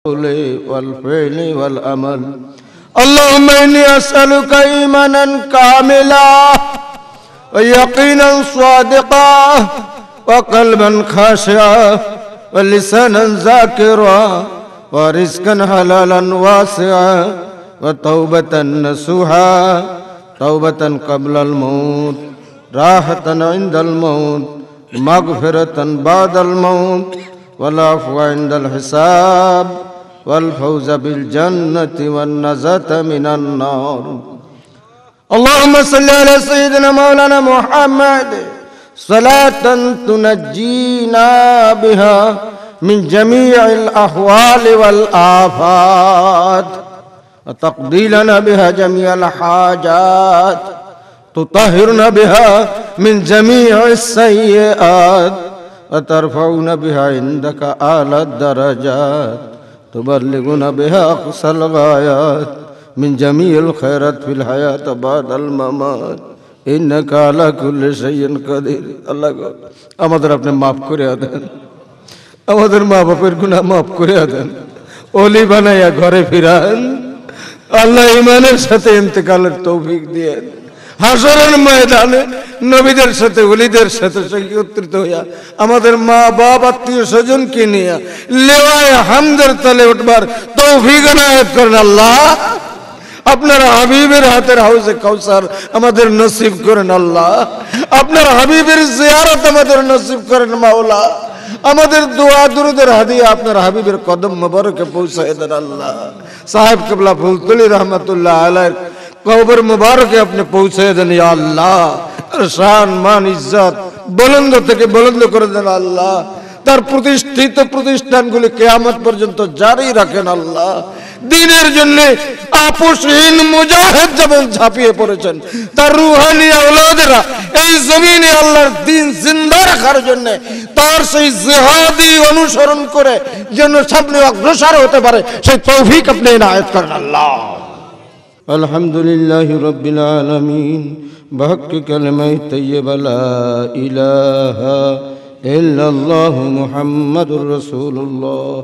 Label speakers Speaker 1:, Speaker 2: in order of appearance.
Speaker 1: والفعل والأمل. اللهم إني أسألك إيمانا كاملا ويقينا صادقا وقلبا خاشعا ولسانا ذاكرا ورزقا حلالا واسعا وتوبة نصوحا، توبة قبل الموت، راحة عند الموت، مغفرة بعد الموت، والعفو عند الحساب، والفوز بالجنة والنجاة من النار. اللهم صل على سيدنا مولانا محمد صلاة تنجينا بها من جميع الأحوال والآفات وتقضي لنا بها جميع الحاجات، تطهرنا بها من جميع السيئات وترفعنا بها عندك أعلى الدرجات، تبلغنا بها أقصى الغايات من جميع الخيرات في الحياة بعد الممات، إنك على كل شيء قدير. আল্লাহ আমাদের আপনি মাফ করে দেন, আমাদের মা বাপের গুনাহ মাফ করে দেন, ওলি বানাইয়া ঘরে ফিরান। আল্লাহ ঈমানের সাথে ইন্তেকালের তৌফিক দিয়েন। হাসরের ময়দানে নবীদের সাথে ওলিদের সাথে একত্রিত হইয়া আমাদের মা বাপ আত্মীয় স্বজনকে নিয়ে লেওয়ায়ে হামদের তলে উঠবার তৌফিক এনায়েত করেন আল্লাহ। আপনার হাবিবের হাতের হাউজে কাউসার আমাদের নসিব করেন আল্লাহ। আপনার হাবিবের জিয়ারত আমাদের নসিব করেন মাওলা। আমাদের দোয়া দুরুদের হাদিয়া আপনার হাবিবের কদম মোবারকে পৌঁছায় দেন আল্লাহ। সাহেব কিবলা ফুলতুলি রহমাতুল্লাহ আলাইহির কবর মুবারকে আপনি পৌঁছে দেন ইয়া আল্লাহ। শান মান ইজ্জত বুলন্দ থেকে বুলন্দ করে দেন আল্লাহ। তার প্রতিষ্ঠিত প্রতিষ্ঠানগুলি কিয়ামত পর্যন্ত জারি রাখেন আল্লাহ। দ্বীনের জন্য আপোষহীন মুজাহিদ যেমন ঝাঁপিয়ে পড়েছেন, তার রূহানি আওলাদেরা এই জমিনে আল্লাহর দ্বীন জিন্দা রাখার জন্য তার সেই জিহাদি অনুসরণ করে যেন সামনে অগ্রসর হতে পারে সেই তৌফিক আপনি ইনায়েত করেন আল্লাহ। আলহামদুলিল্লাহি রাব্বিল আলামিন বহক কালিমায়ে তাইয়্যিবা লা ইলাহা ইল্লাল্লাহু মুহাম্মাদুর রাসূলুল্লাহ।